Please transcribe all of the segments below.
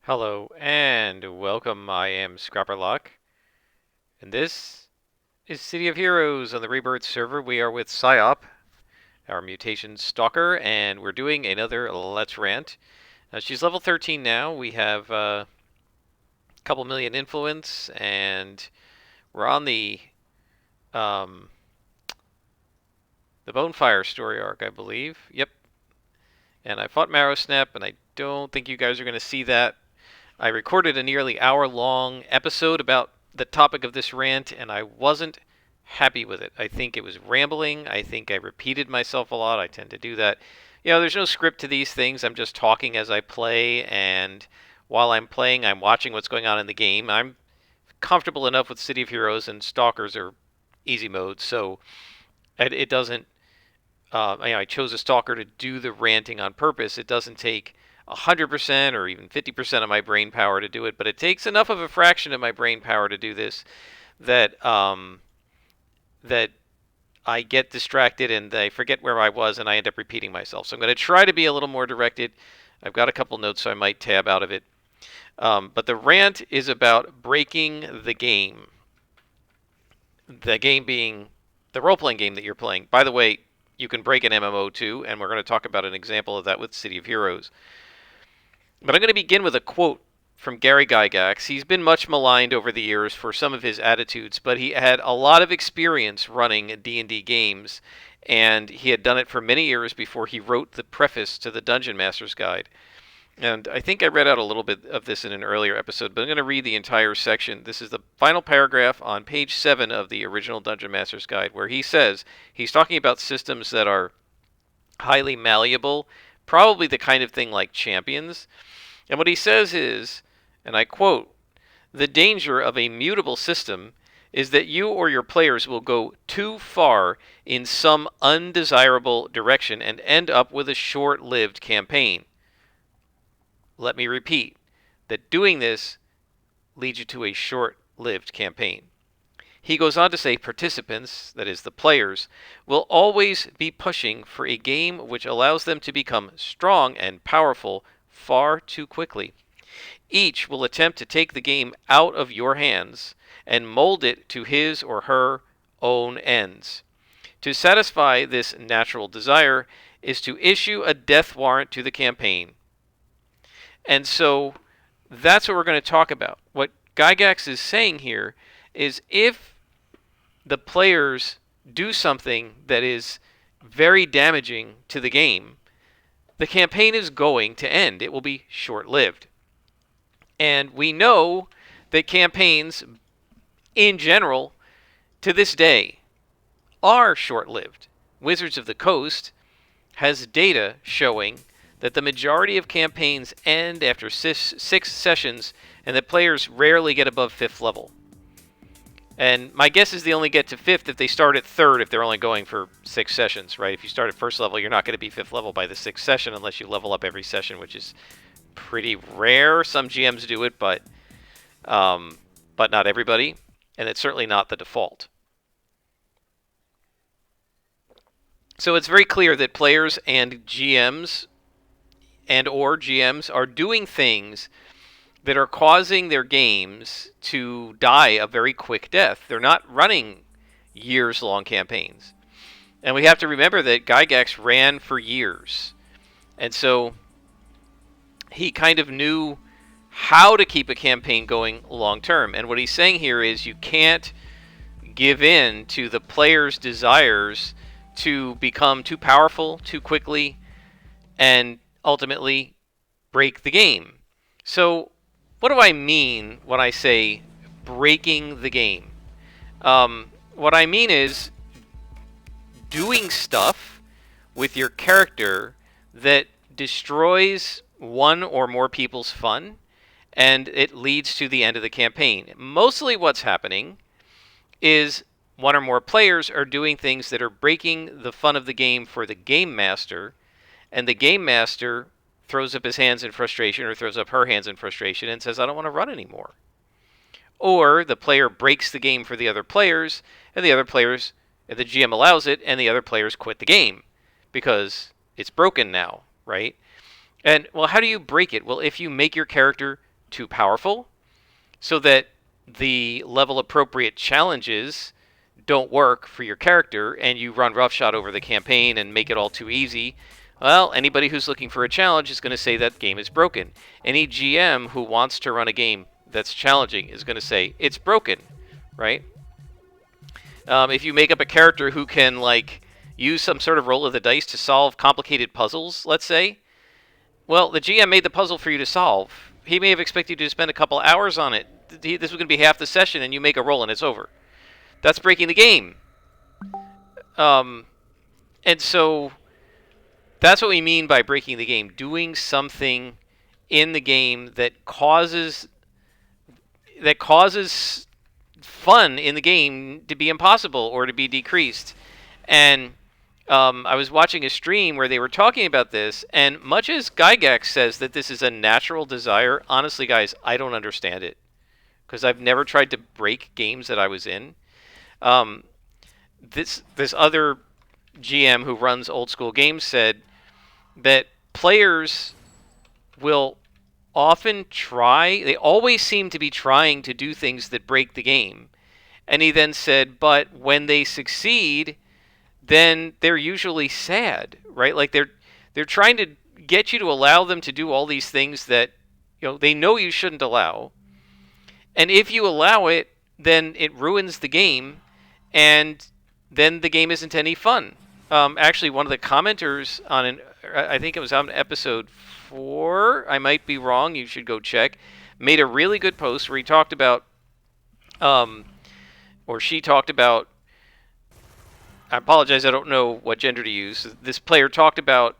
Hello and welcome. I am Scrapperlock, and this is City of Heroes on the Rebirth server. We are with Psyop, our mutation stalker, and we're doing another Let's Rant. She's level 13 now. We have a couple million influence, and we're on um, the Bonefire story arc, I believe. Yep. And I fought Marrow Snap, and I don't think you guys are going to see that. I recorded a nearly hour-long episode about the topic of this rant, and I wasn't happy with it. I think it was rambling. I think I repeated myself a lot. I tend to do that. There's no script to these things. I'm just talking as I play, and while I'm playing, I'm watching what's going on in the game. I'm comfortable enough with City of Heroes, and Stalkers are easy mode, so it doesn't. I chose a stalker to do the ranting on purpose. It doesn't take 100% or even 50% of my brain power to do it, but it takes enough of a fraction of my brain power to do this that I get distracted and I forget where I was and I end up repeating myself. So I'm going to try to be a little more directed. I've got a couple notes, so I might tab out of it. But the rant is about breaking the game. The game being the role-playing game that you're playing. By the way, you can break an MMO too, and we're going to talk about an example of that with City of Heroes. But I'm going to begin with a quote from Gary Gygax. He's been much maligned over the years for some of his attitudes, but he had a lot of experience running D&D games, and he had done it for many years before he wrote the preface to the Dungeon Master's Guide. And I think I read out a little bit of this in an earlier episode, but I'm going to read the entire section. This is the final paragraph on page 7 of the original Dungeon Master's Guide, where he says he's talking about systems that are highly malleable, probably the kind of thing like champions. And what he says is, and I quote, "The danger of a mutable system is that you or your players will go too far in some undesirable direction and end up with a short-lived campaign. Let me repeat, that doing this leads you to a short-lived campaign." He goes on to say participants, that is the players, will always be pushing for a game which allows them to become strong and powerful far too quickly. Each will attempt to take the game out of your hands and mold it to his or her own ends. To satisfy this natural desire is to issue a death warrant to the campaign. And so that's what we're going to talk about. What Gygax is saying here is if the players do something that is very damaging to the game, the campaign is going to end. It will be short-lived. And we know that campaigns, in general, to this day, are short-lived. Wizards of the Coast has data showing that the majority of campaigns end after six sessions and that players rarely get above 5th level. And my guess is they only get to 5th if they start at 3rd if they're only going for 6 sessions, right? If you start at 1st level, you're not going to be 5th level by the 6th session unless you level up every session, which is pretty rare. Some GMs do it, but not everybody, and it's certainly not the default. So it's very clear that players and GMs or GMs are doing things that are causing their games to die a very quick death. They're not running years-long campaigns. And we have to remember that Gygax ran for years. And so he kind of knew how to keep a campaign going long-term. And what he's saying here is you can't give in to the player's desires to become too powerful too quickly and ultimately break the game. So what do I mean when I say breaking the game? What I mean is doing stuff with your character that destroys one or more people's fun, and it leads to the end of the campaign. Mostly what's happening is one or more players are doing things that are breaking the fun of the game for the game master, and the game master throws up his hands in frustration or throws up her hands in frustration and says, I don't want to run anymore. Or the player breaks the game for the other players, and the other players, the GM allows it, and the other players quit the game because it's broken now, right? And, well, how do you break it? Well, if you make your character too powerful, so that the level appropriate challenges don't work for your character, and you run roughshod over the campaign and make it all too easy. Well, anybody who's looking for a challenge is going to say that game is broken. Any GM who wants to run a game that's challenging is going to say it's broken, right? If you make up a character who can like use some sort of roll of the dice to solve complicated puzzles, let's say, well, the GM made the puzzle for you to solve. He may have expected you to spend a couple hours on it. This was going to be half the session, and you make a roll and it's over. That's breaking the game. And so that's what we mean by breaking the game. Doing something in the game that causes fun in the game to be impossible or to be decreased. And I was watching a stream where they were talking about this, and much as Gygax says that this is a natural desire, honestly, guys, I don't understand it because I've never tried to break games that I was in. This other GM who runs old school games said that players will often try, they always seem to be trying to do things that break the game. And he then said, but when they succeed, then they're usually sad, right? Like they're trying to get you to allow them to do all these things that they know you shouldn't allow. And if you allow it, then it ruins the game, and then the game isn't any fun. Actually, one of the commenters on I think it was on episode 4, I might be wrong, you should go check, made a really good post where he talked about, or she talked about, I apologize, I don't know what gender to use. This player talked about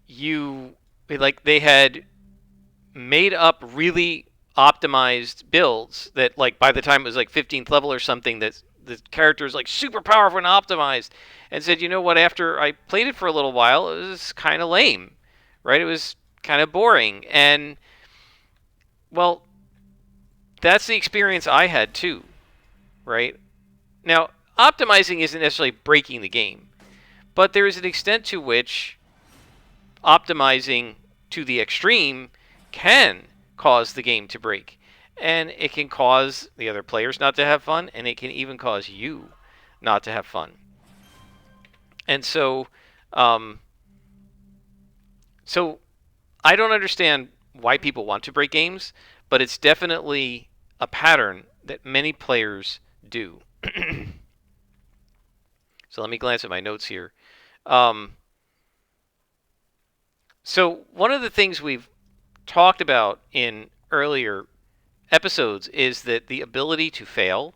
they had made up really optimized builds that, like, by the time it was like 15th level or something, that the character is like super powerful and optimized, and said, you know what, after I played it for a little while, it was kind of lame, right? It was kind of boring. And, well, that's the experience I had too, right? Now, optimizing isn't necessarily breaking the game, but there is an extent to which optimizing to the extreme can cause the game to break. And it can cause the other players not to have fun, and it can even cause you not to have fun. And so, so I don't understand why people want to break games, but it's definitely a pattern that many players do. So let me glance at my notes here. So one of the things we've talked about in earlier episodes is that the ability to fail,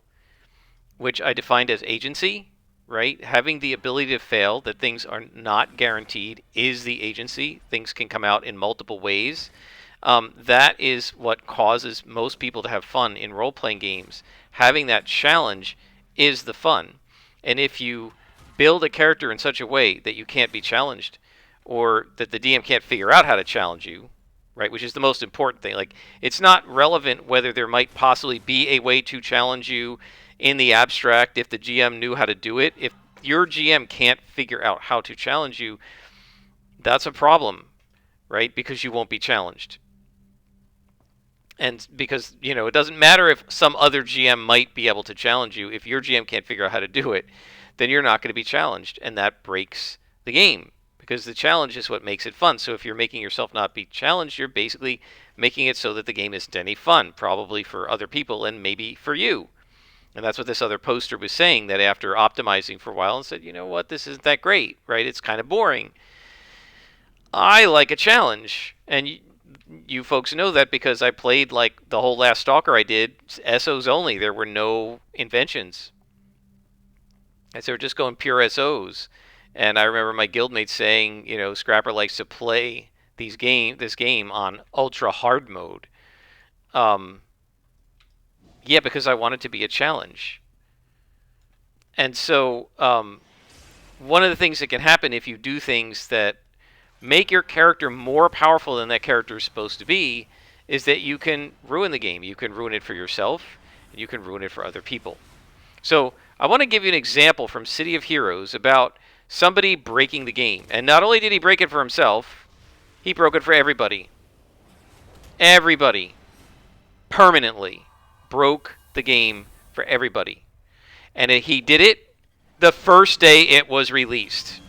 which I defined as agency, right? Having the ability to fail, that things are not guaranteed, is the agency. Things can come out in multiple ways. That is what causes most people to have fun in role-playing games. Having that challenge is the fun. And if you build a character in such a way that you can't be challenged, or that the DM can't figure out how to challenge you, right, which is the most important thing. Like, it's not relevant whether there might possibly be a way to challenge you in the abstract if the GM knew how to do it. If your GM can't figure out how to challenge you, that's a problem, right? Because you won't be challenged. And because, it doesn't matter if some other GM might be able to challenge you. If your GM can't figure out how to do it, then you're not going to be challenged, and that breaks the game. Because the challenge is what makes it fun. So if you're making yourself not be challenged, you're basically making it so that the game isn't any fun, probably for other people and maybe for you. And that's what this other poster was saying, that after optimizing for a while and said, you know what, this isn't that great, right? It's kind of boring. I like a challenge. And you folks know that because I played like the whole last Stalker I did, SOs only. There were no inventions. And so we're just going pure SOs. And I remember my guildmate saying, Scrapper likes to play this game on ultra hard mode. Yeah, because I want it to be a challenge. And so one of the things that can happen if you do things that make your character more powerful than that character is supposed to be is that you can ruin the game. You can ruin it for yourself, and you can ruin it for other people. So I want to give you an example from City of Heroes about somebody breaking the game. And not only did he break it for himself, he broke it for everybody. Everybody permanently broke the game for everybody. And he did it the first day it was released.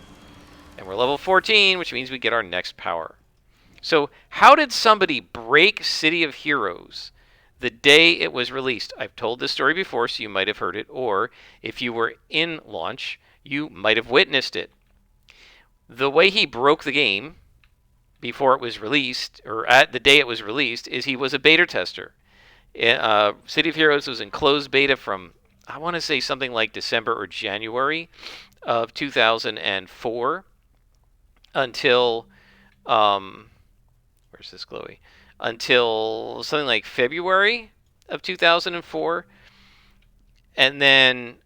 And we're level 14, which means we get our next power. So how did somebody break City of Heroes the day it was released? I've told this story before, so you might have heard it. Or if you were in launch, you might have witnessed it. The way he broke the game before it was released, or at the day it was released, is he was a beta tester. City of Heroes was in closed beta from, I want to say, something like December or January of 2004 until, where's this glowy? Until something like February of 2004. And then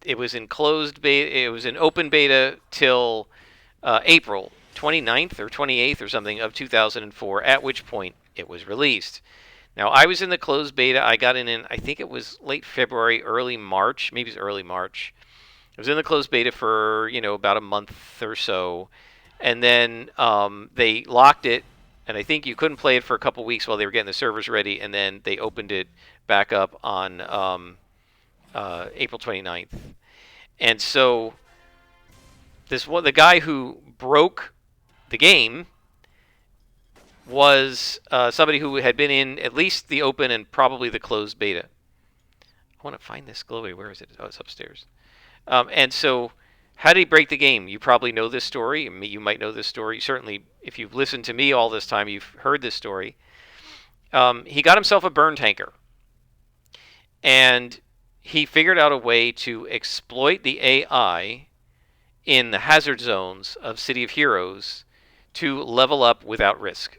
it was in closed beta. It was in open beta till April 29th or 28th or something of 2004, at which point it was released. Now, I was in the closed beta. I got in, I think it was late February, early March. Maybe it was early March. I was in the closed beta for, about a month or so. And then they locked it. And I think you couldn't play it for a couple weeks while they were getting the servers ready. And then they opened it back up on April 29th. And so the guy who broke the game was somebody who had been in at least the open and probably the closed beta. I want to find this glowy. Where is it? Oh, it's upstairs. And so, how did he break the game? You probably know this story. You might know this story. Certainly, if you've listened to me all this time, you've heard this story. He got himself a burn tanker. And he figured out a way to exploit the AI in the hazard zones of City of Heroes to level up without risk.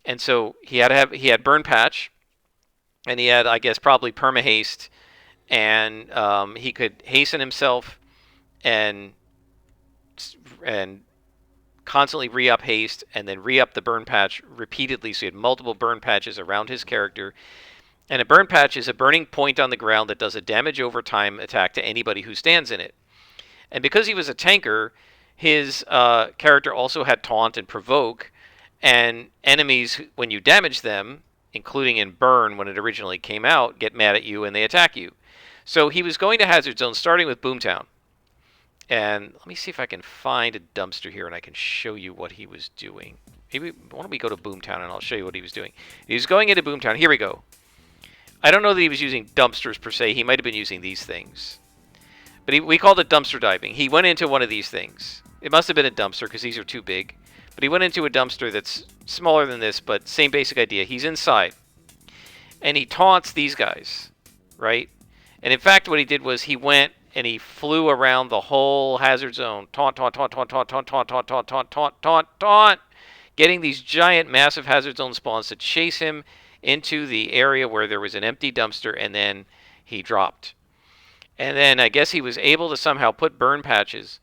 And so he had burn patch, and he had, I guess, probably perma haste, and he could hasten himself and constantly re-up haste and then re-up the burn patch repeatedly. So he had multiple burn patches around his character. And a burn patch is a burning point on the ground that does a damage over time attack to anybody who stands in it. And because he was a tanker, his character also had taunt and provoke, and enemies, when you damage them, including in burn when it originally came out, get mad at you and they attack you. So he was going to hazard zones starting with Boomtown. And let me see if I can find a dumpster here and I can show you what he was doing. Maybe, why don't we go to Boomtown and I'll show you what he was doing. He was going into Boomtown. Here we go. I don't know that he was using dumpsters per se. He might have been using these things. But we called it dumpster diving. He went into one of these things. It must have been a dumpster because these are too big. But he went into a dumpster that's smaller than this, but same basic idea. He's inside. And he taunts these guys, right? And in fact, what he did was he went and he flew around the whole hazard zone. Taunt, taunt, taunt, taunt, taunt, taunt, taunt, taunt, taunt, taunt, taunt, taunt, taunt. Getting these giant, massive hazard zone spawns to chase him into the area where there was an empty dumpster, and then he dropped. And then I guess he was able to somehow put burn patches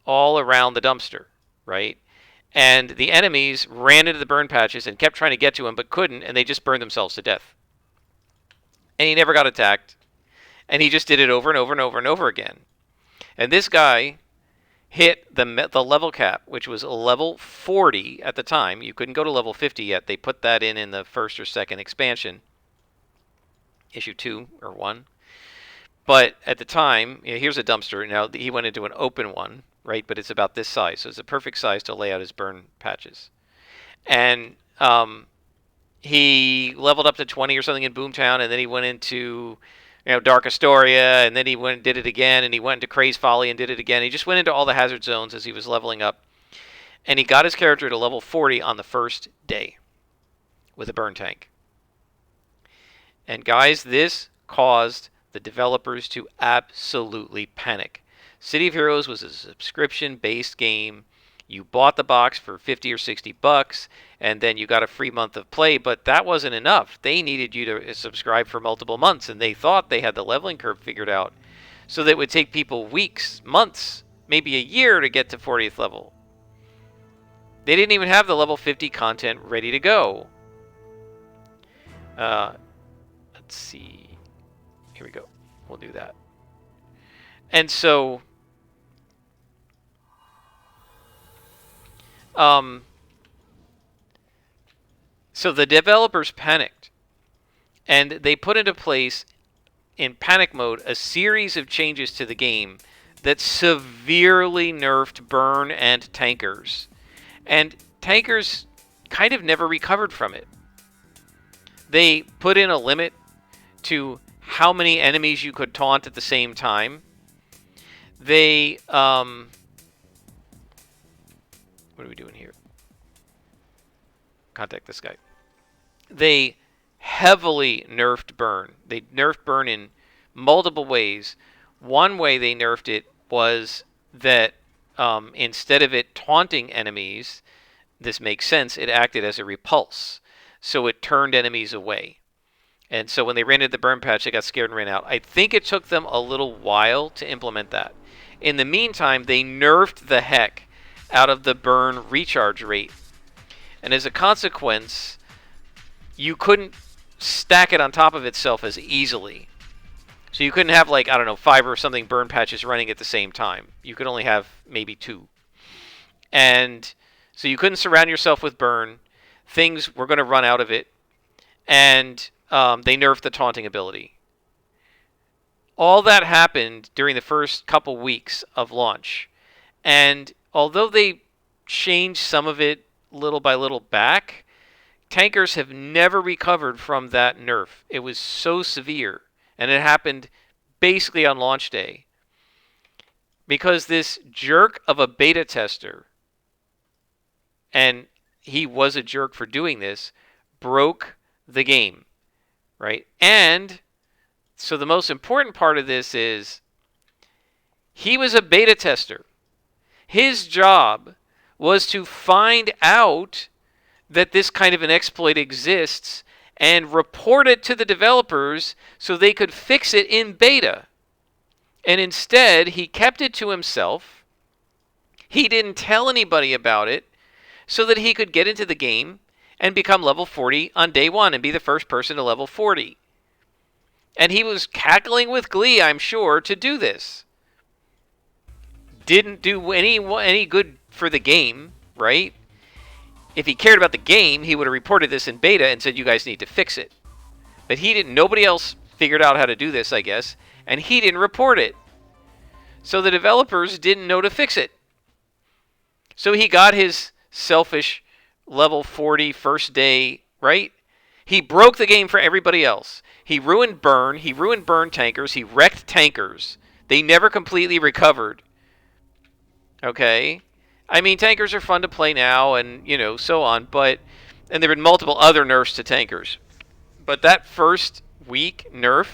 all around the dumpster, right? And the enemies ran into the burn patches and kept trying to get to him, but couldn't, and they just burned themselves to death. And he never got attacked. And he just did it over and over and over and over again. And this guy hit the level cap, which was level 40 at the time. You couldn't go to level 50 yet. They put that in the first or second expansion, issue 2 or 1. But at the time, here's a dumpster. Now, he went into an open one, right? But it's about this size. So it's a perfect size to lay out his burn patches. And he leveled up to 20 or something in Boomtown, and then he went into Dark Astoria, and then he went and did it again, and he went into Craze Folly and did it again. He just went into all the hazard zones as he was leveling up. And he got his character to level 40 on the first day with a burn tank. And guys, this caused the developers to absolutely panic. City of Heroes was a subscription-based game. You bought the box for 50 or 60 bucks, and then you got a free month of play, but that wasn't enough. They needed you to subscribe for multiple months, and they thought they had the leveling curve figured out. So that it would take people weeks, months, maybe a year to get to 40th level. They didn't even have the level 50 content ready to go. Let's see. Here we go. We'll do that. And so um, so the developers panicked, and they put into place, in panic mode, a series of changes to the game that severely nerfed burn and tankers. And tankers kind of never recovered from it. They put in a limit to how many enemies you could taunt at the same time. They, what are we doing here? Contact this guy. They heavily nerfed burn. They nerfed burn in multiple ways. One way they nerfed it was that instead of it taunting enemies, this makes sense, it acted as a repulse. So it turned enemies away. And so when they ran into the burn patch, they got scared and ran out. I think it took them a little while to implement that. In the meantime, they nerfed the heck out of the burn recharge rate. And as a consequence, you couldn't stack it on top of itself as easily. So you couldn't have, like, I don't know, 5 or something burn patches running at the same time. You could only have maybe 2. And so you couldn't surround yourself with burn. Things were going to run out of it. And they nerfed the taunting ability. All that happened during the first couple weeks of launch. And although they changed some of it little by little back, tankers have never recovered from that nerf. It was so severe. And it happened basically on launch day. Because this jerk of a beta tester, and he was a jerk for doing this, broke the game. Right? And so the most important part of this is he was a beta tester. His job was to find out that this kind of an exploit exists and report it to the developers so they could fix it in beta. And instead, he kept it to himself. He didn't tell anybody about it so that he could get into the game and become level 40 on day 1 and be the first person to level 40. And he was cackling with glee, I'm sure, to do this. Didn't do any good for the game, right? If he cared about the game, he would have reported this in beta and said, you guys need to fix it. But he didn't. Nobody else figured out how to do this, I guess, and he didn't report it. So the developers didn't know to fix it. So he got his selfish level 40 first day, right? He broke the game for everybody else. He ruined burn. He ruined burn tankers. He wrecked tankers. They never completely recovered. Okay? I mean, tankers are fun to play now and, so on. And there have been multiple other nerfs to tankers. But that first week nerf,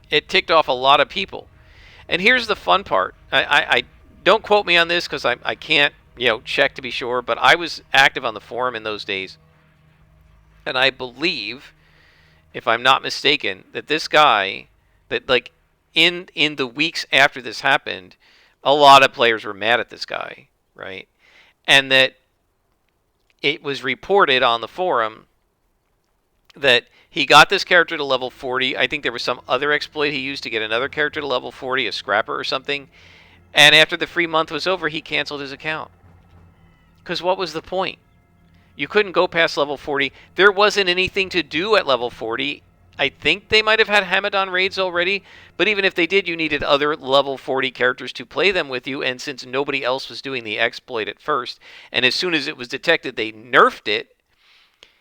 it ticked off a lot of people. And here's the fun part. I don't quote me on this because I can't, check to be sure. But I was active on the forum in those days. And I believe, if I'm not mistaken, that this guy, that like in the weeks after this happened, a lot of players were mad at this guy, right? And that it was reported on the forum that he got this character to level 40. I think there was some other exploit he used to get another character to level 40, a scrapper or something. And after the free month was over, he canceled his account. Because what was the point? You couldn't go past level 40. There wasn't anything to do at level 40. I think they might have had Hamadan raids already, but even if they did, you needed other level 40 characters to play them with you, and since nobody else was doing the exploit at first, and as soon as it was detected, they nerfed it,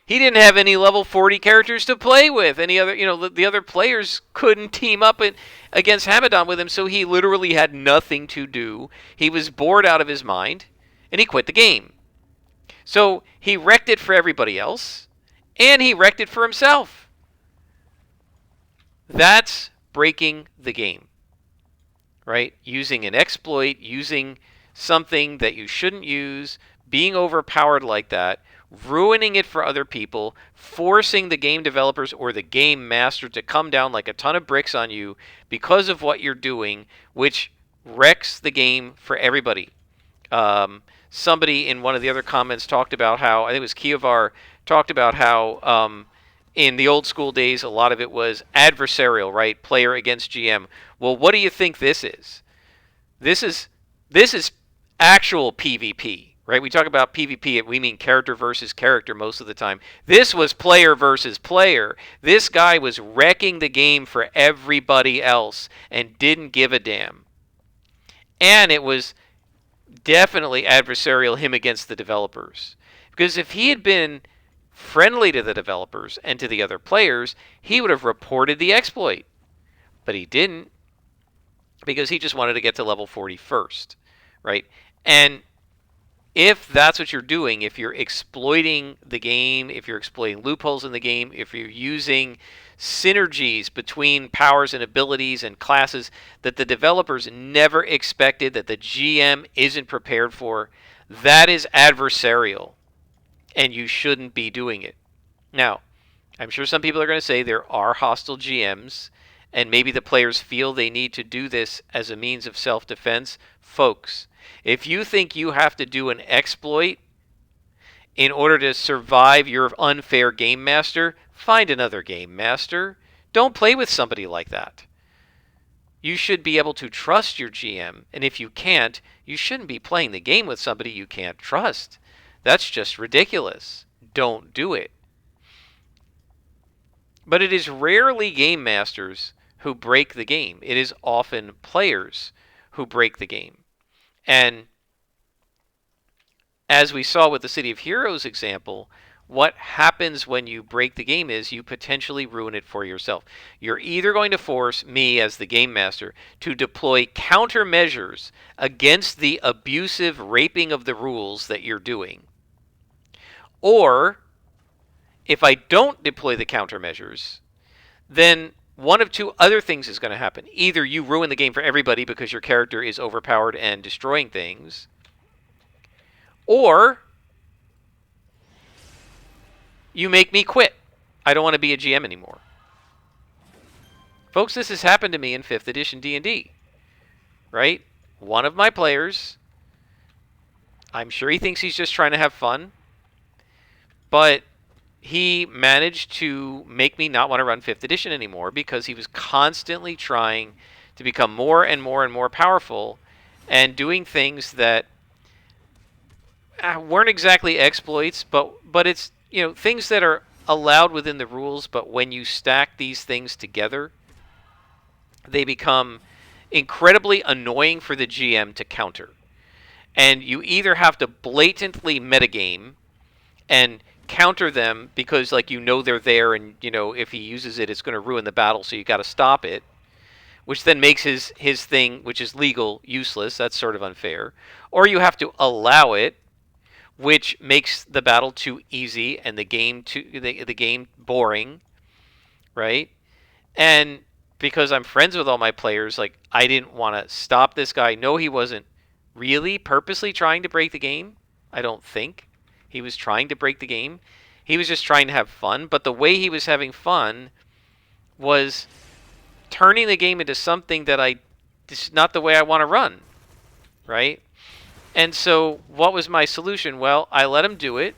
he didn't have any level 40 characters to play with. Any other, the other players couldn't team up against Hamadan with him, so he literally had nothing to do. He was bored out of his mind, and he quit the game. So he wrecked it for everybody else, and he wrecked it for himself. That's breaking the game, right? Using an exploit, using something that you shouldn't use, being overpowered like that, ruining it for other people, forcing the game developers or the game master to come down like a ton of bricks on you because of what you're doing, which wrecks the game for everybody. Somebody in one of the other comments talked about how, I think it was Kiovar, talked about how in the old school days, a lot of it was adversarial, right? Player against GM. Well, what do you think this is? This is actual PvP, right? We talk about PvP, we mean character versus character most of the time. This was player versus player. This guy was wrecking the game for everybody else and didn't give a damn. And it was definitely adversarial, him against the developers. Because if he had been friendly to the developers and to the other players, he would have reported the exploit. But he didn't, because he just wanted to get to level 40 first, right? And if that's what you're doing, if you're exploiting the game, if you're exploiting loopholes in the game, if you're using synergies between powers and abilities and classes that the developers never expected, that the GM isn't prepared for, that is adversarial, and you shouldn't be doing it. Now, I'm sure some people are going to say there are hostile GMs, and maybe the players feel they need to do this as a means of self-defense. Folks, if you think you have to do an exploit in order to survive your unfair game master, find another game master. Don't play with somebody like that. You should be able to trust your GM, and if you can't, you shouldn't be playing the game with somebody you can't trust. That's just ridiculous. Don't do it. But it is rarely game masters who break the game. It is often players who break the game. And as we saw with the City of Heroes example, what happens when you break the game is you potentially ruin it for yourself. You're either going to force me as the game master to deploy countermeasures against the abusive raping of the rules that you're doing, or if I don't deploy the countermeasures, then one of two other things is going to happen. Either you ruin the game for everybody because your character is overpowered and destroying things, or you make me quit. I don't want to be a GM anymore. Folks, this has happened to me in 5th edition D&D, right? One of my players, I'm sure he thinks he's just trying to have fun, but he managed to make me not want to run 5th edition anymore because he was constantly trying to become more and more and more powerful and doing things that weren't exactly exploits, but it's, things that are allowed within the rules, but when you stack these things together, they become incredibly annoying for the GM to counter. And you either have to blatantly metagame and counter them because they're there, and if he uses it, it's going to ruin the battle, so you got to stop it, which then makes his thing, which is legal, useless. That's sort of unfair. Or you have to allow it, which makes the battle too easy and the game boring, right? And because I'm friends with all my players, I didn't want to stop this guy. No, he wasn't really purposely trying to break the game. I don't think he was trying to break the game. He was just trying to have fun, but the way he was having fun was turning the game into something that this is not the way I want to run, right? And so what was my solution? Well, I let him do it.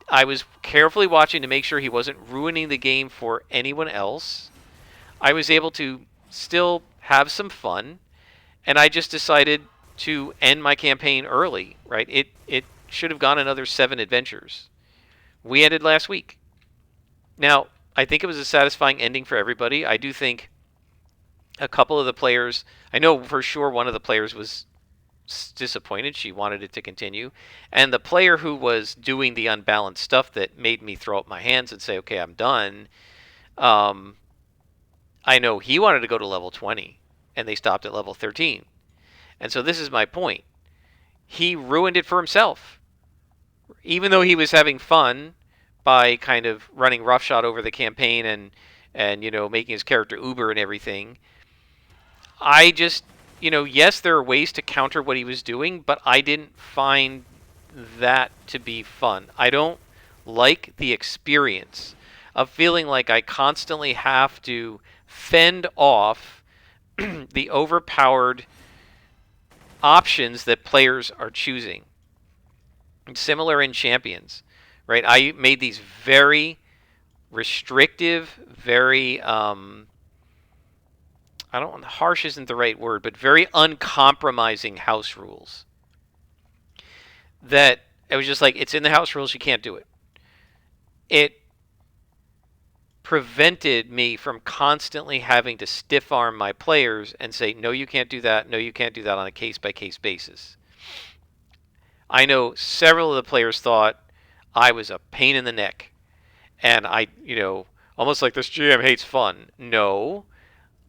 I was carefully watching to make sure he wasn't ruining the game for anyone else. I was able to still have some fun, and I just decided to end my campaign early, right? It should have gone another 7 adventures. We ended last week. Now, I think it was a satisfying ending for everybody. I do think a couple of the players, I know for sure one of the players was disappointed. She wanted it to continue. And the player who was doing the unbalanced stuff that made me throw up my hands and say, okay, I'm done, I know he wanted to go to level 20, and they stopped at level 13. And so this is my point. He ruined it for himself. Even though he was having fun by kind of running roughshod over the campaign and making his character uber and everything, I just, yes, there are ways to counter what he was doing, but I didn't find that to be fun. I don't like the experience of feeling like I constantly have to fend off the overpowered options that players are choosing. Similar in Champions, right? I made these very restrictive, very harsh isn't the right word, but very uncompromising house rules. that it was just like, it's in the house rules, you can't do it. It prevented me from constantly having to stiff arm my players and say, no, you can't do that. No, you can't do that on a case by case basis. I know several of the players thought I was a pain in the neck. And I, almost like this GM hates fun. No,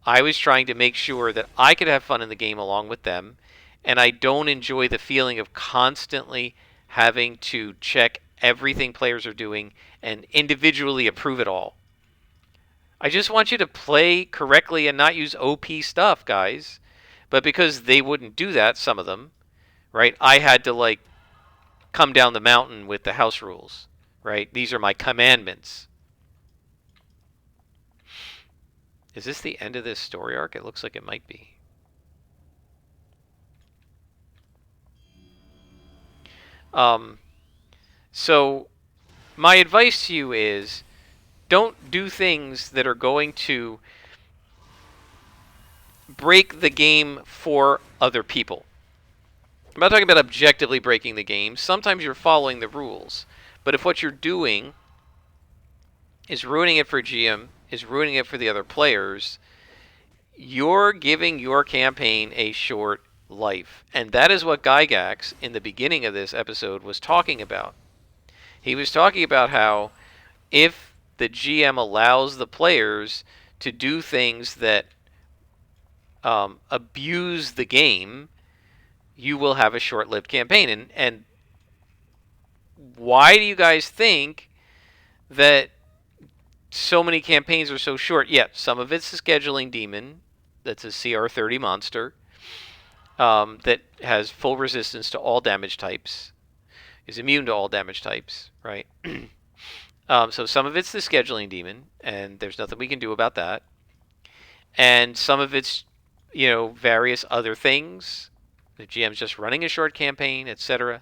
I was trying to make sure that I could have fun in the game along with them. And I don't enjoy the feeling of constantly having to check everything players are doing and individually approve it all. I just want you to play correctly and not use OP stuff, guys. But because they wouldn't do that, some of them, right? I had to like come down the mountain with the house rules, right? These are my commandments. Is this the end of this story arc? It looks like it might be. So my advice to you is, don't do things that are going to break the game for other people. I'm not talking about objectively breaking the game. Sometimes you're following the rules. But if what you're doing is ruining it for GM, is ruining it for the other players, you're giving your campaign a short life. And that is what Gygax, in the beginning of this episode, was talking about. He was talking about how if the GM allows the players to do things that abuse the game, you will have a short-lived campaign. And why do you guys think that so many campaigns are so short? Yeah, some of it's the scheduling demon. That's a CR30 monster that has full resistance to all damage types, is immune to all damage types, right? So some of it's the scheduling demon, and there's nothing we can do about that. And some of it's, various other things. The GM's just running a short campaign, etc.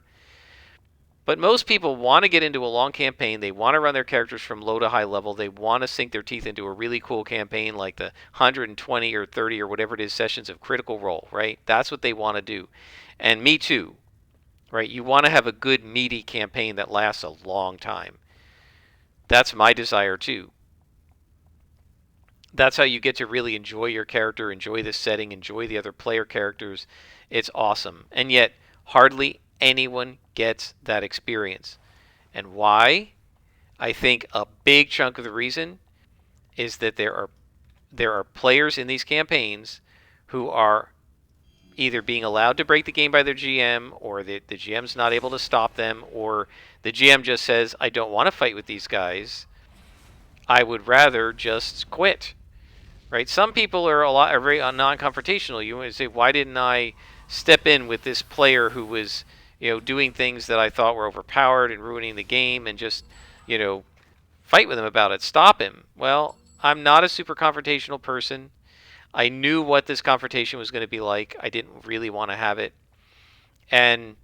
But most people want to get into a long campaign. They want to run their characters from low to high level. They want to sink their teeth into a really cool campaign like the 120 or 30 or whatever it is sessions of Critical Role, right? That's what they want to do. And me too, right? You want to have a good, meaty campaign that lasts a long time. That's my desire too. That's how you get to really enjoy your character, enjoy the setting, enjoy the other player characters. It's awesome. And yet, hardly anyone gets that experience. And why? I think a big chunk of the reason is that there are players in these campaigns who are either being allowed to break the game by their GM, or the GM's not able to stop them, or the GM just says, I don't want to fight with these guys. I would rather just quit. Right? Some people are very non-confrontational. You want to say, why didn't I step in with this player who was, doing things that I thought were overpowered and ruining the game, and just, fight with him about it, stop him? Well, I'm not a super confrontational person. I knew what this confrontation was going to be like. I didn't really want to have it, and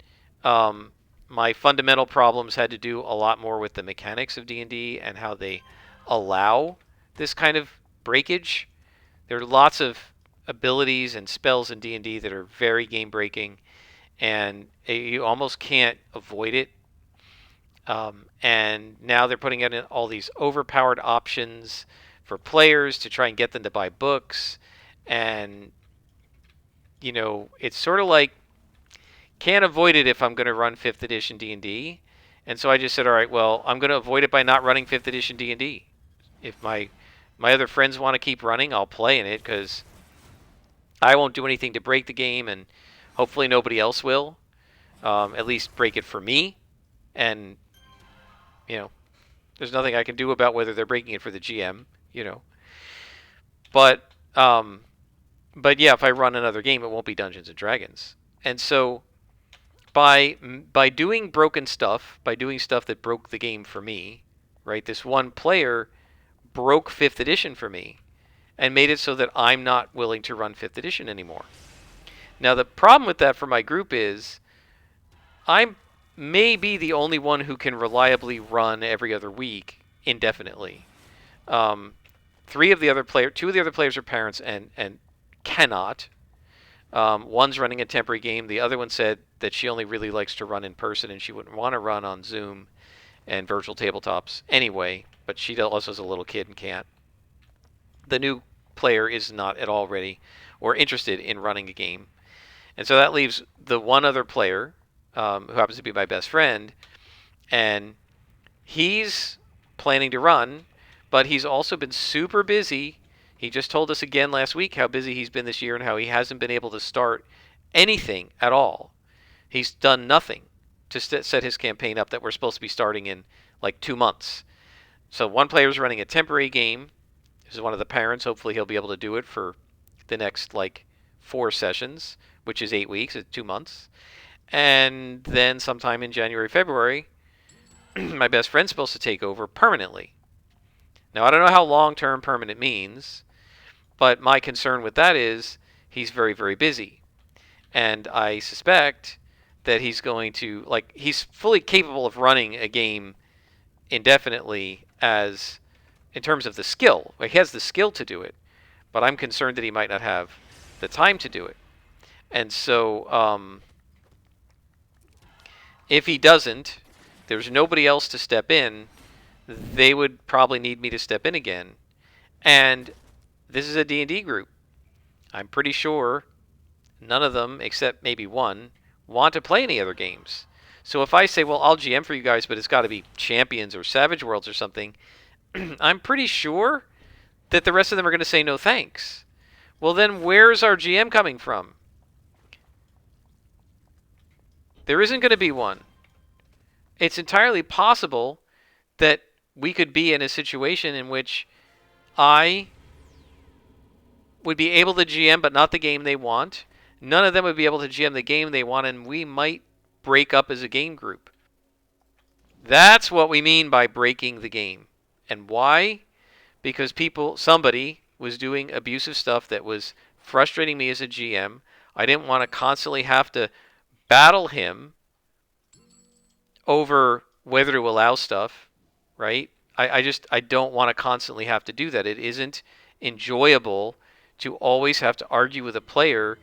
my fundamental problems had to do a lot more with the mechanics of D&D and how they allow this kind of breakage. There are lots of abilities and spells in D&D that are very game breaking, and you almost can't avoid it. And now they're putting in all these overpowered options for players to try and get them to buy books, and it's sort of like, can't avoid it if I'm going to run 5th edition D&D. And so I just said, all right, well, I'm going to avoid it by not running 5th edition D&D. If my other friends want to keep running, I'll play in it, because I won't do anything to break the game, and hopefully nobody else will. At least break it for me. And, there's nothing I can do about whether they're breaking it for the GM, But yeah, if I run another game, it won't be Dungeons and Dragons. And so by doing broken stuff, by doing stuff that broke the game for me, right? This one player broke 5th edition for me and made it so that I'm not willing to run 5th edition anymore. Now, the problem with that for my group is I may be the only one who can reliably run every other week indefinitely. Two of the other players are parents and cannot. One's running a temporary game. The other one said that she only really likes to run in person and she wouldn't want to run on Zoom and virtual tabletops anyway, but she also is a little kid and can't. The new player is not at all ready or interested in running a game. And so that leaves the one other player, who happens to be my best friend, and he's planning to run, but he's also been super busy. He just told us again last week how busy he's been this year and how he hasn't been able to start anything at all. He's done nothing to set his campaign up that we're supposed to be starting in like 2 months. So one player's running a temporary game. This is one of the parents. Hopefully he'll be able to do it for the next like 4 sessions, which is 8 weeks, 2 months. And then sometime in January, February, my best friend's supposed to take over permanently. Now, I don't know how long-term permanent means, but my concern with that is he's very, very busy. And I suspect that he's going to, like, he's fully capable of running a game indefinitely as, in terms of the skill. Like, he has the skill to do it, but I'm concerned that he might not have the time to do it. And so, if he doesn't, there's nobody else to step in. They would probably need me to step in again. And this is a D&D group. I'm pretty sure none of them, except maybe one, want to play any other games. So if I say, well, I'll GM for you guys, but it's got to be Champions or Savage Worlds or something, I'm pretty sure that the rest of them are going to say no thanks. Well, then where's our GM coming from? There isn't going to be one. It's entirely possible that we could be in a situation in which I would be able to GM but not the game they want. None of them would be able to GM the game they want, and we might break up as a game group. That's what we mean by breaking the game. And why? Because somebody was doing abusive stuff that was frustrating me as a GM. I didn't want to constantly have to battle him over whether to allow stuff, right? I don't want to constantly have to do that. It isn't enjoyable to always have to argue with a player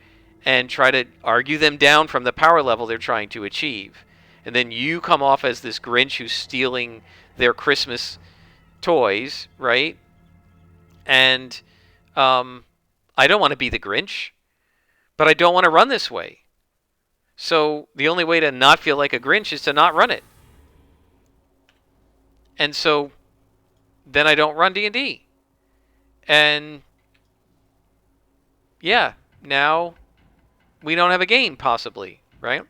and try to argue them down from the power level they're trying to achieve. And then you come off as this Grinch who's stealing their Christmas toys, right? And I don't want to be the Grinch, but I don't want to run this way. So the only way to not feel like a Grinch is to not run it. And so then I don't run D&D. And yeah, now we don't have a game, possibly, right?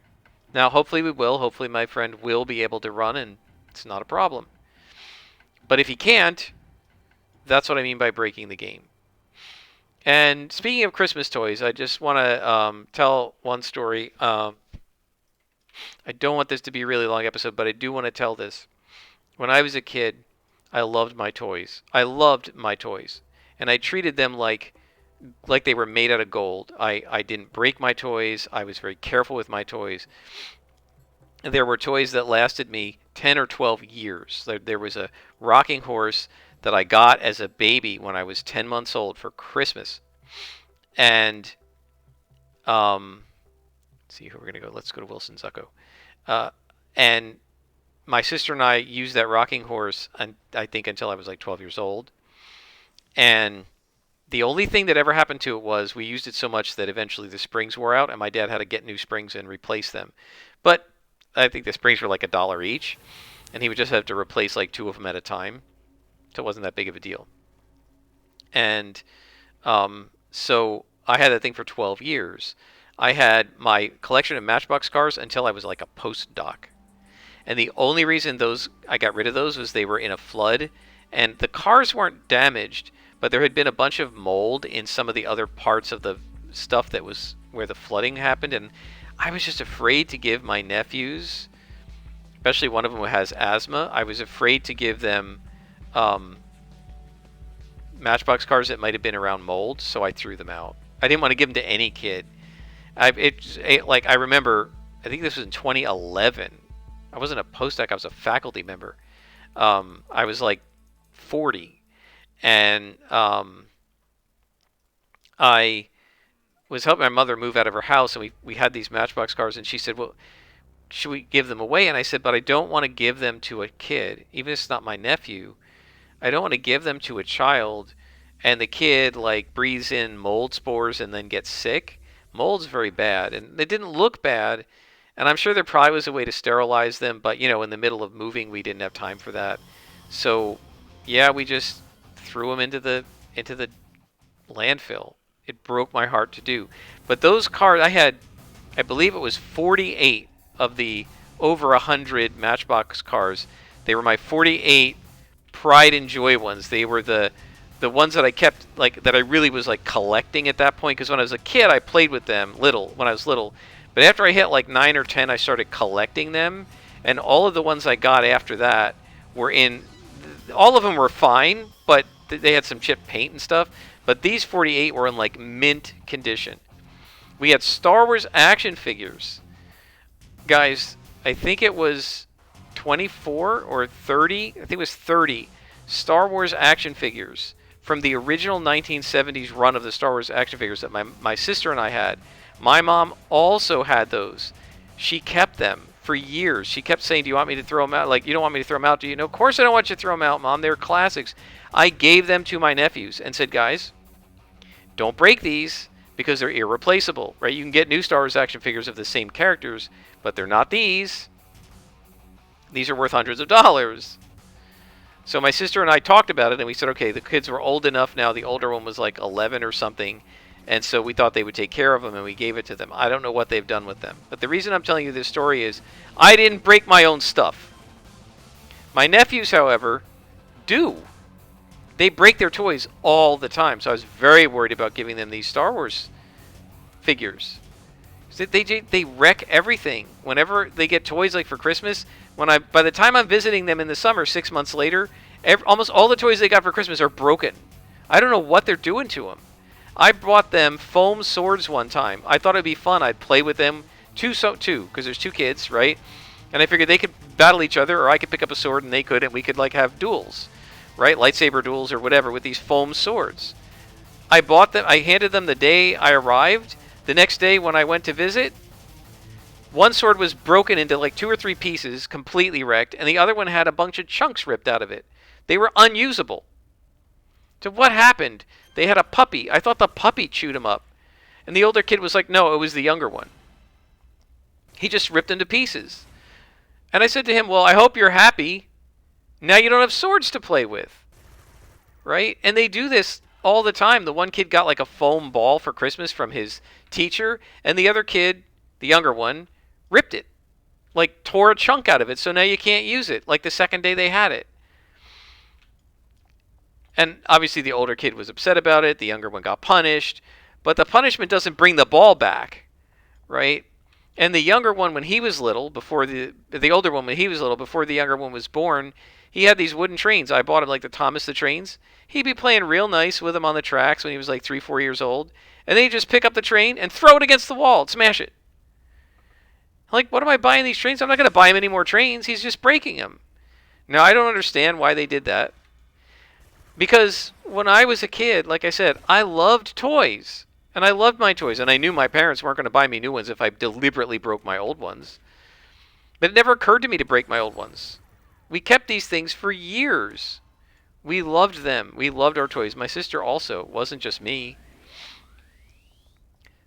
Now, hopefully we will. Hopefully my friend will be able to run, and it's not a problem. But if he can't, that's what I mean by breaking the game. And speaking of Christmas toys, I just want to tell one story. I don't want this to be a really long episode, but I do want to tell this. When I was a kid, I loved my toys. I loved my toys. And I treated them like they were made out of gold. I didn't break my toys. I was very careful with my toys. And there were toys that lasted me 10 or 12 years. There was a rocking horse that I got as a baby when I was 10 months old for Christmas. And, let's see who we're going to go. Let's go to Wilson Zucco. And my sister and I used that rocking horse, I think, until I was like 12 years old. And the only thing that ever happened to it was we used it so much that eventually the springs wore out, and my dad had to get new springs and replace them. But I think the springs were like $1 each, and he would just have to replace like 2 of them at a time. So it wasn't that big of a deal. And so I had that thing for 12 years. I had my collection of Matchbox cars until I was like a postdoc. And the only reason I got rid of those was they were in a flood, and the cars weren't damaged, but there had been a bunch of mold in some of the other parts of the stuff that was where the flooding happened, and I was just afraid to give my nephews, especially one of them who has asthma, I was afraid to give them Matchbox cars that might have been around mold, so I threw them out. I didn't want to give them to any kid. I remember, I think this was in 2011. I wasn't a postdoc, I was a faculty member. I was like 40. And I was helping my mother move out of her house, and we had these Matchbox cars, and she said, well, should we give them away? And I said, but I don't want to give them to a kid, even if it's not my nephew. I don't want to give them to a child, and the kid like breathes in mold spores and then gets sick. Mold's very bad, and they didn't look bad. And I'm sure there probably was a way to sterilize them, but in the middle of moving, we didn't have time for that. So, yeah, we just threw them into the landfill. It broke my heart to do. But those cars, I believe it was 48 of the over 100 Matchbox cars. They were my 48 pride and joy ones. They were the ones that I kept, like, that I really was like collecting at that point. Because when I was a kid, I played with them when I was little. But after I hit like 9 or 10, I started collecting them. And all of the ones I got after that were all of them were fine, but they had some chipped paint and stuff. But these 48 were in like mint condition. We had Star Wars action figures. Guys, I think it was 24 or 30. I think it was 30 Star Wars action figures from the original 1970s run of the Star Wars action figures that my sister and I had. My mom also had those. She kept them for years. She kept saying, do you want me to throw them out? Like, you don't want me to throw them out, do you? No, of course I don't want you to throw them out, Mom. They're classics. I gave them to my nephews and said, guys, don't break these because they're irreplaceable, right? You can get new Star Wars action figures of the same characters, but they're not these. These are worth hundreds of dollars. So my sister and I talked about it, and we said, okay, the kids were old enough now. The older one was like 11 or something. And so we thought they would take care of them, and we gave it to them. I don't know what they've done with them. But the reason I'm telling you this story is I didn't break my own stuff. My nephews, however, do. They break their toys all the time. So I was very worried about giving them these Star Wars figures. They wreck everything. Whenever they get toys like for Christmas, by the time I'm visiting them in the summer, 6 months later, almost all the toys they got for Christmas are broken. I don't know what they're doing to them. I bought them foam swords one time. I thought it'd be fun. I'd play with them. Two, because there's 2 kids, right? And I figured they could battle each other, or I could pick up a sword and they could, and we could like have duels, right? Lightsaber duels or whatever with these foam swords. I bought them. I handed them the day I arrived. The next day when I went to visit, one sword was broken into like 2 or 3 pieces, completely wrecked, and the other one had a bunch of chunks ripped out of it. They were unusable. So what happened? They had a puppy. I thought the puppy chewed him up. And the older kid was like, no, it was the younger one. He just ripped them to pieces. And I said to him, well, I hope you're happy. Now you don't have swords to play with. Right? And they do this all the time. The one kid got like a foam ball for Christmas from his teacher, and the other kid, the younger one, ripped it. Like tore a chunk out of it, so now you can't use it, like the second day they had it. And obviously the older kid was upset about it, the younger one got punished, but the punishment doesn't bring the ball back, right? And the younger one, when he was little, before the older one, when he was little, before the younger one was born, he had these wooden trains. I bought him like the Thomas the Trains. He'd be playing real nice with them on the tracks when he was like 3, 4 years old. And then he'd just pick up the train and throw it against the wall and smash it. Like, what am I buying these trains? I'm not going to buy him any more trains. He's just breaking them. Now, I don't understand why they did that. Because when I was a kid, like I said, I loved toys. And I loved my toys. And I knew my parents weren't going to buy me new ones if I deliberately broke my old ones. But it never occurred to me to break my old ones. We kept these things for years. We loved them. We loved our toys. My sister also. It wasn't just me.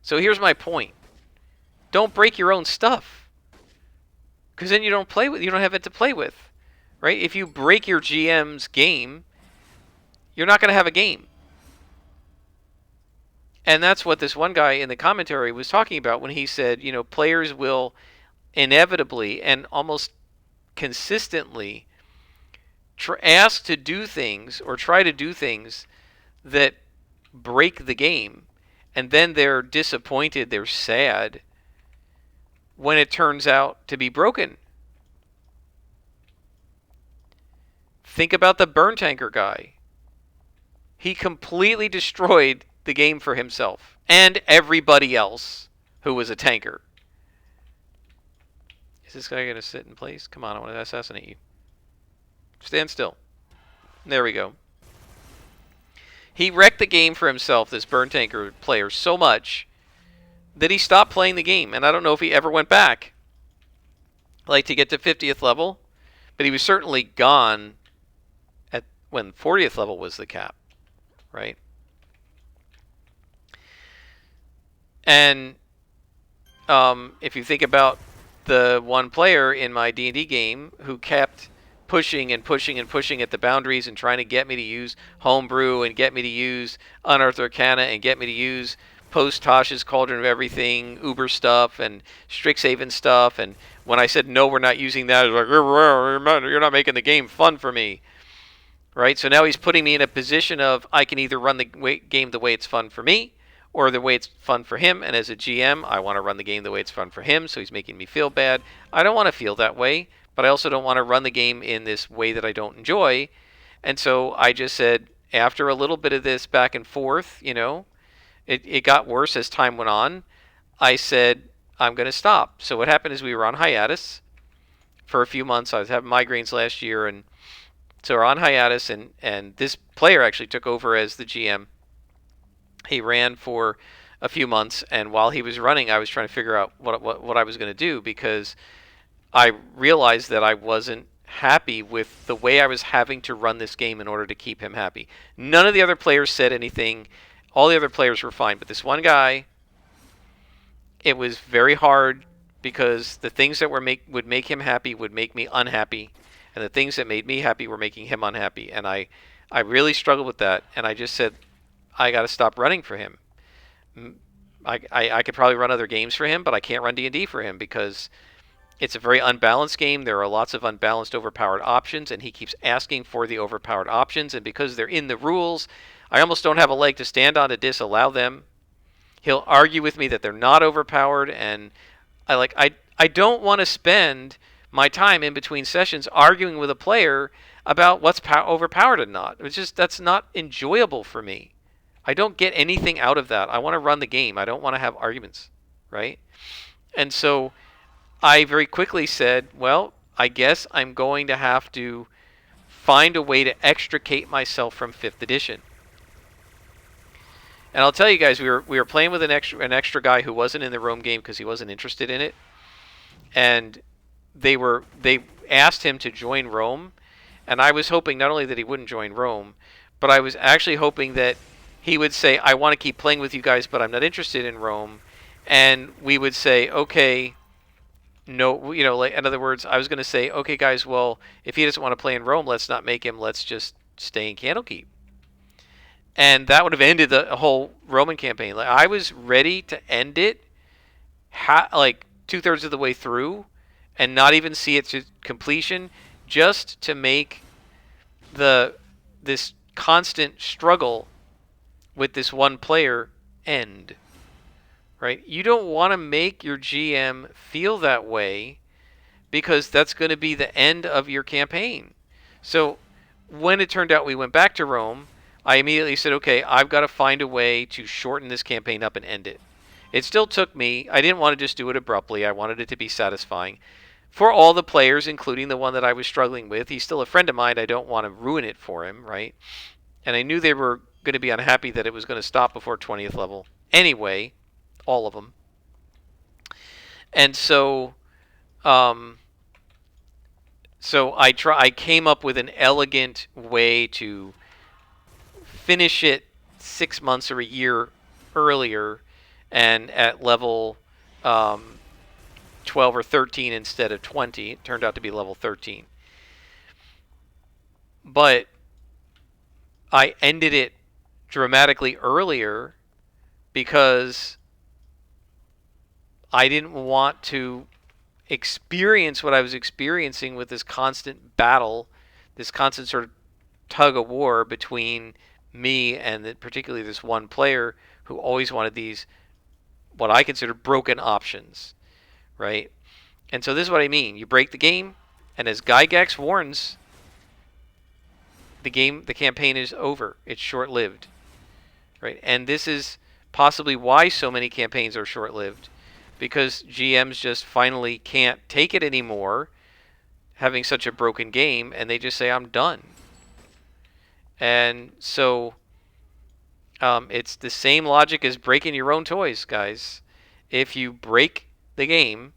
So here's my point. Don't break your own stuff. Because then you don't have it to play with. Right? If you break your GM's game, you're not going to have a game. And that's what this one guy in the commentary was talking about when he said, players will inevitably and almost consistently ask to do things or try to do things that break the game, and then they're disappointed, they're sad when it turns out to be broken. Think about the burn tanker guy. He completely destroyed the game for himself and everybody else who was a tanker. Is this guy going to sit in place? Come on, I want to assassinate you. Stand still. There we go. He wrecked the game for himself, this burn tanker player, so much that he stopped playing the game, and I don't know if he ever went back, like to get to 50th level, but he was certainly gone at when 40th level was the cap, right? And if you think about the one player in my D&D game who kept pushing and pushing and pushing at the boundaries and trying to get me to use homebrew and get me to use Unearthed Arcana and get me to use post Tosh's Cauldron of Everything, Uber stuff, and Strixhaven stuff. And when I said, no, we're not using that, it was like, you're not making the game fun for me. Right? So now he's putting me in a position of I can either run the game the way it's fun for me or the way it's fun for him. And as a GM, I want to run the game the way it's fun for him. So he's making me feel bad. I don't want to feel that way, but I also don't want to run the game in this way that I don't enjoy. And so I just said, after a little bit of this back and forth, it got worse as time went on. I said, I'm going to stop. So what happened is we were on hiatus for a few months. I was having migraines last year, and so we're on hiatus, and this player actually took over as the GM. He ran for a few months, and while he was running, I was trying to figure out what I was going to do, because I realized that I wasn't happy with the way I was having to run this game in order to keep him happy. None of the other players said anything. All the other players were fine, but this one guy, it was very hard, because the things that would make him happy would make me unhappy, and the things that made me happy were making him unhappy. And I really struggled with that, and I just said, I got to stop running for him. I could probably run other games for him, but I can't run D&D for him, because it's a very unbalanced game. There are lots of unbalanced, overpowered options, and he keeps asking for the overpowered options, and because they're in the rules, I almost don't have a leg to stand on to disallow them. He'll argue with me that they're not overpowered, and I don't want to spend my time in between sessions arguing with a player about what's overpowered and not. It's just, that's not enjoyable for me. I don't get anything out of that. I want to run the game. I don't want to have arguments, right? And so I very quickly said, well, I guess I'm going to have to find a way to extricate myself from 5th edition. And I'll tell you guys, we were playing with an extra guy who wasn't in the Rome game because he wasn't interested in it, and they asked him to join Rome, and I was hoping not only that he wouldn't join Rome, but I was actually hoping that he would say, I want to keep playing with you guys, but I'm not interested in Rome, and we would say, okay, no, like, in other words, I was going to say, okay, guys, well, if he doesn't want to play in Rome, let's not make him. Let's just stay in Candlekeep. And that would have ended the whole Roman campaign. Like, I was ready to end it, like 2/3 of the way through, and not even see it to completion, just to make this constant struggle with this one player end. Right? You don't want to make your GM feel that way, because that's going to be the end of your campaign. So when it turned out we went back to Rome, I immediately said, okay, I've got to find a way to shorten this campaign up and end it. It still took me, I didn't want to just do it abruptly. I wanted it to be satisfying for all the players, including the one that I was struggling with. He's still a friend of mine. I don't want to ruin it for him, right? And I knew they were going to be unhappy that it was going to stop before 20th level anyway, all of them. And so I came up with an elegant way to finish it 6 months or a year earlier, and at level 12 or 13 instead of 20. It turned out to be level 13. But I ended it dramatically earlier because I didn't want to experience what I was experiencing with this constant battle, this constant sort of tug of war between me and particularly this one player who always wanted these, what I consider, broken options, right? And so this is what I mean. You break the game, and as Gygax warns, the campaign is over. It's short-lived, right? And this is possibly why so many campaigns are short-lived, because GMs just finally can't take it anymore, having such a broken game, and they just say, I'm done. And so it's the same logic as breaking your own toys, guys. if you break the game,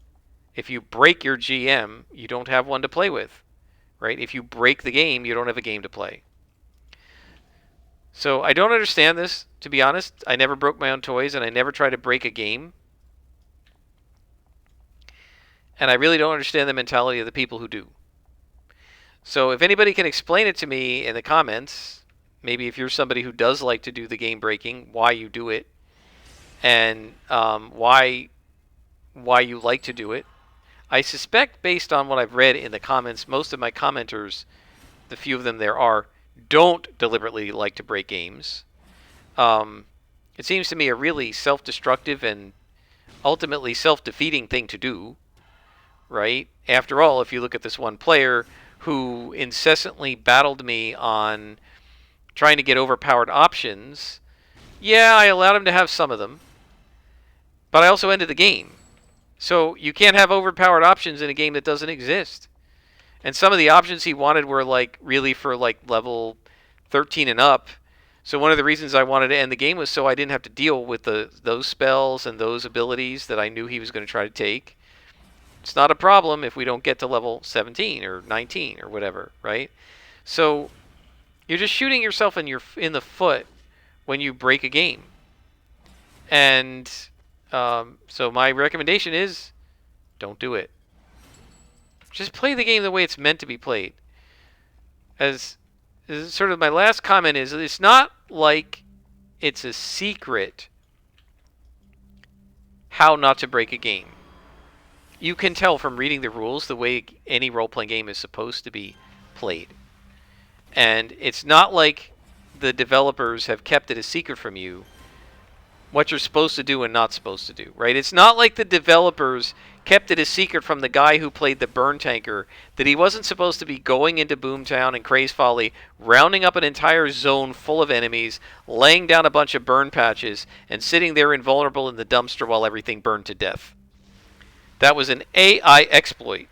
if you break your GM, you don't have one to play with, right? If you break the game, you don't have a game to play. So I don't understand this, to be honest. I never broke my own toys, and I never tried to break a game. And I really don't understand the mentality of the people who do. So if anybody can explain it to me in the comments, maybe if you're somebody who does like to do the game breaking, why you do it, and why you like to do it. I suspect, based on what I've read in the comments, most of my commenters, the few of them there are, don't deliberately like to break games. It seems to me a really self-destructive and ultimately self-defeating thing to do, right? After all, if you look at this one player who incessantly battled me on trying to get overpowered options, yeah, I allowed him to have some of them, but I also ended the game. So you can't have overpowered options in a game that doesn't exist. And some of the options he wanted were like really for like level 13 and up. So one of the reasons I wanted to end the game was so I didn't have to deal with those spells and those abilities that I knew he was going to try to take. It's not a problem if we don't get to level 17 or 19 or whatever, right? So you're just shooting yourself in the foot when you break a game. And so my recommendation is don't do it. Just play the game the way it's meant to be played. As sort of my last comment is, it's not like it's a secret how not to break a game. You can tell from reading the rules the way any role-playing game is supposed to be played. And it's not like the developers have kept it a secret from you what you're supposed to do and not supposed to do, right? It's not like the developers kept it a secret from the guy who played the burn tanker that he wasn't supposed to be going into Boomtown and Craze Folly, rounding up an entire zone full of enemies, laying down a bunch of burn patches, and sitting there invulnerable in the dumpster while everything burned to death. That was an AI exploit,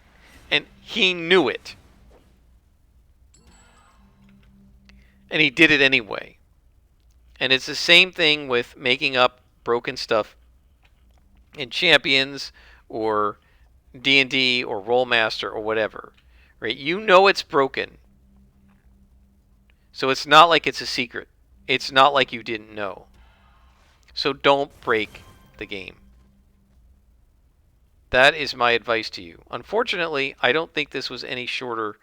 and he knew it. And he did it anyway. And it's the same thing with making up broken stuff in Champions or D&D or Rollmaster or whatever, right? You know it's broken. So it's not like it's a secret. It's not like you didn't know. So don't break the game. That is my advice to you. Unfortunately, I don't think this was any shorter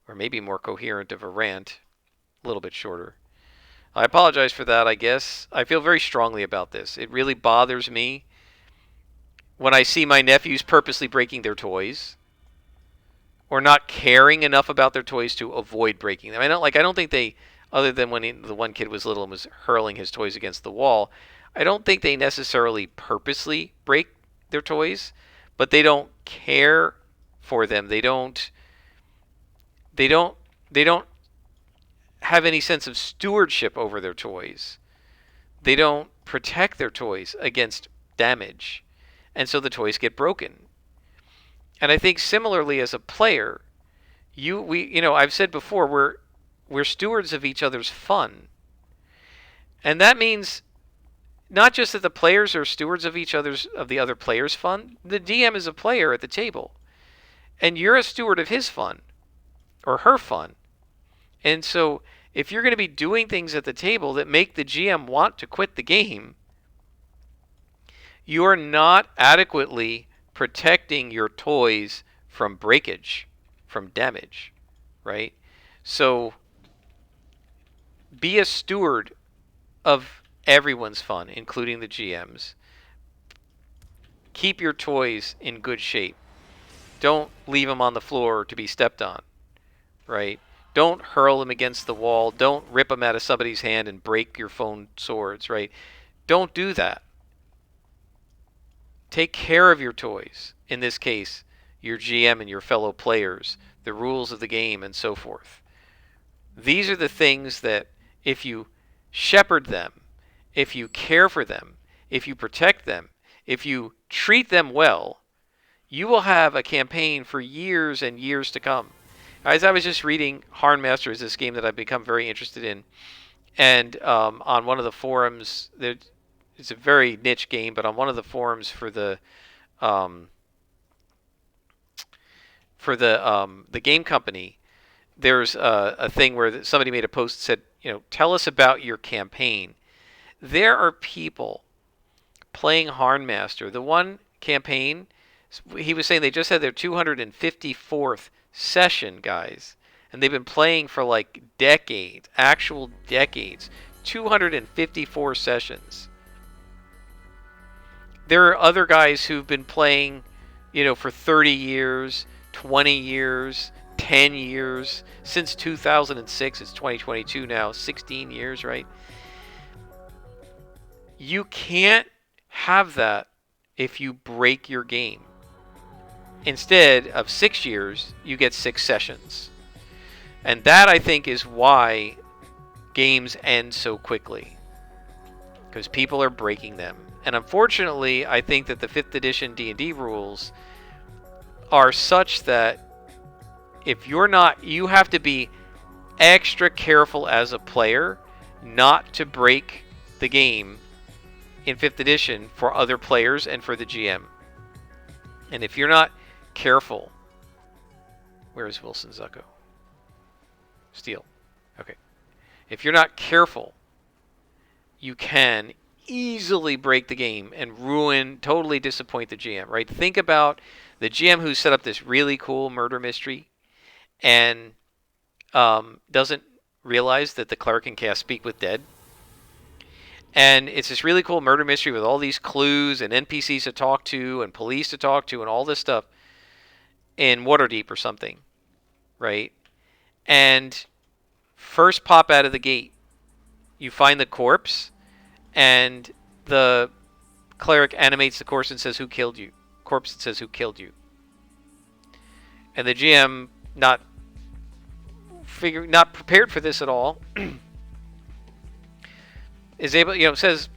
or maybe more coherent of a rant. A little bit shorter. I apologize for that, I guess. I feel very strongly about this. It really bothers me when I see my nephews purposely breaking their toys or not caring enough about their toys to avoid breaking them. I don't think they, other than when the one kid was little and was hurling his toys against the wall, I don't think they necessarily purposely break their toys, but they don't care for them. They don't have any sense of stewardship over their toys. They don't protect their toys against damage. And so the toys get broken. And I think similarly as a player, I've said before, we're stewards of each other's fun. And that means not just that the players are stewards of the other players' fun. The DM is a player at the table. And you're a steward of his fun or her fun. And so if you're going to be doing things at the table that make the GM want to quit the game, you are not adequately protecting your toys from breakage, from damage, right? So be a steward of everyone's fun, including the GM's. Keep your toys in good shape. Don't leave them on the floor to be stepped on, right? Don't hurl them against the wall. Don't rip them out of somebody's hand and break your phone swords, right? Don't do that. Take care of your toys. In this case, your GM and your fellow players, the rules of the game, and so forth. These are the things that if you shepherd them, if you care for them, if you protect them, if you treat them well, you will have a campaign for years and years to come. As I was just reading, Harnmaster is this game that I've become very interested in. And on one of the forums, it's a very niche game, but on one of the forums um, for the game company, there's a thing where somebody made a post that said, tell us about your campaign. There are people playing Harnmaster. The one campaign, he was saying they just had their 254th session, guys. And they've been playing for like decades, actual decades. 254 sessions. There are other guys who've been playing, for 30 years, 20 years, 10 years, since 2006. It's 2022 now, 16 years, right? You can't have that if you break your game. Instead of 6 years, you get 6 sessions. And that, I think, is why games end so quickly. Because people are breaking them. And unfortunately, I think that the 5th edition D&D rules are such that if you're not, you have to be extra careful as a player not to break the game in 5th edition for other players and for the GM. And if you're not careful, where is Wilson Zucco? Steel. Okay. If you're not careful, you can easily break the game and totally disappoint the GM, right? Think about the GM who set up this really cool murder mystery and doesn't realize that the cleric can cast Speak with Dead. And it's this really cool murder mystery with all these clues and NPCs to talk to and police to talk to and all this stuff in Waterdeep or something, right? And first pop out of the gate, you find the corpse, and the cleric animates the corpse and says, "Who killed you?" Corpse that says, "Who killed you?" And the GM, not prepared for this at all, is able, says,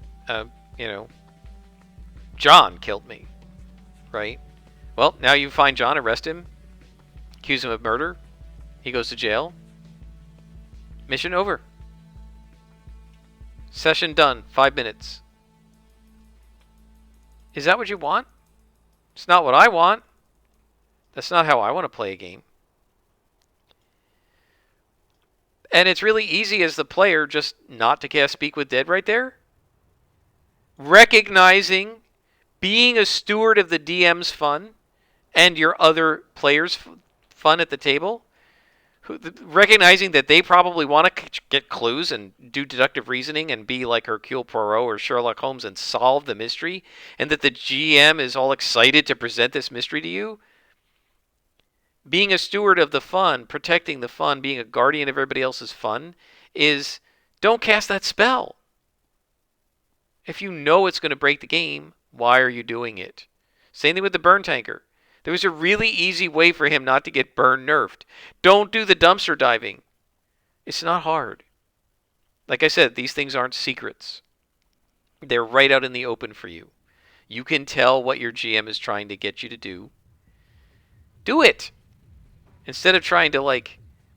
John killed me, right? Well, now you find John, arrest him, accuse him of murder. He goes to jail. Mission over. Session done. 5 minutes. Is that what you want? It's not what I want. That's not how I want to play a game. And it's really easy as the player just not to cast Speak with Dead right there. Recognizing, being a steward of the DM's fun and your other players' fun at the table. Recognizing that they probably want to get clues and do deductive reasoning and be like Hercule Poirot or Sherlock Holmes and solve the mystery. And that the GM is all excited to present this mystery to you. Being a steward of the fun, protecting the fun, being a guardian of everybody else's fun is, don't cast that spell. If you know it's going to break the game, why are you doing it? Same thing with the burn tanker. There was a really easy way for him not to get burn nerfed. Don't do the dumpster diving. It's not hard. Like I said, these things aren't secrets. They're right out in the open for you. You can tell what your GM is trying to get you to do. Do it! Instead of trying to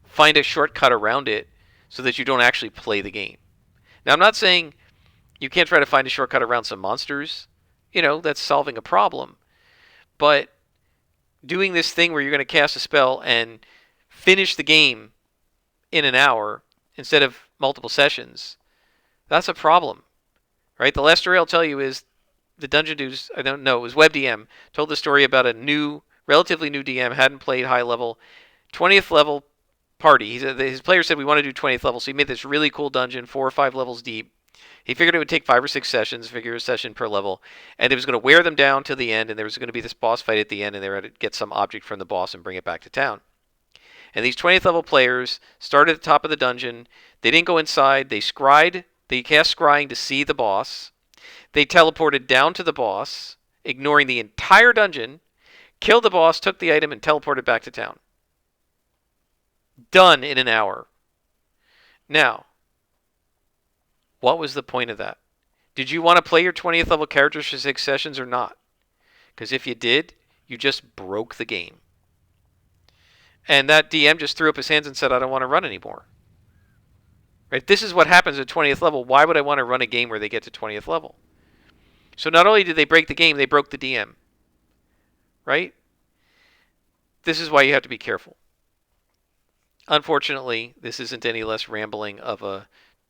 find a shortcut around it so that you don't actually play the game. Now, I'm not saying you can't try to find a shortcut around some monsters. That's solving a problem. But doing this thing where you're going to cast a spell and finish the game in an hour instead of multiple sessions, that's a problem, right? The last story I'll tell you is the Dungeon Dudes, I don't know, it was WebDM, told the story about a relatively new DM, hadn't played high level, 20th level party. His player said, we want to do 20th level, so he made this really cool dungeon, 4 or 5 levels deep. He figured it would take 5 or 6 sessions, figure a session per level, and it was going to wear them down to the end, and there was going to be this boss fight at the end, and they were going to get some object from the boss and bring it back to town. And these 20th level players started at the top of the dungeon. They didn't go inside. They cast scrying to see the boss. They teleported down to the boss, ignoring the entire dungeon, killed the boss, took the item, and teleported back to town. Done in an hour. Now, what was the point of that? Did you want to play your 20th level characters for 6 sessions or not? Because if you did, you just broke the game. And that DM just threw up his hands and said, I don't want to run anymore. Right? This is what happens at 20th level. Why would I want to run a game where they get to 20th level? So not only did they break the game, they broke the DM, right? This is why you have to be careful. Unfortunately, this isn't any less rambling of a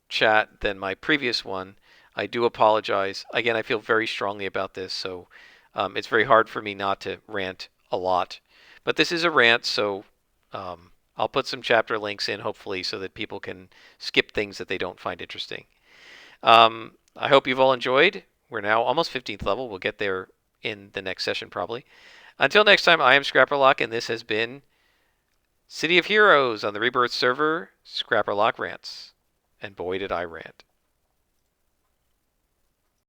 chat than my previous one. I do apologize. Again, I feel very strongly about this, so it's very hard for me not to rant a lot. But this is a rant, so I'll put some chapter links in, hopefully, so that people can skip things that they don't find interesting. I hope you've all enjoyed. We're now almost 15th level. We'll get there in the next session, probably. Until next time, I am Scrapperlock, and this has been City of Heroes on the Rebirth server, Scrapperlock Rants. And boy, did I rant.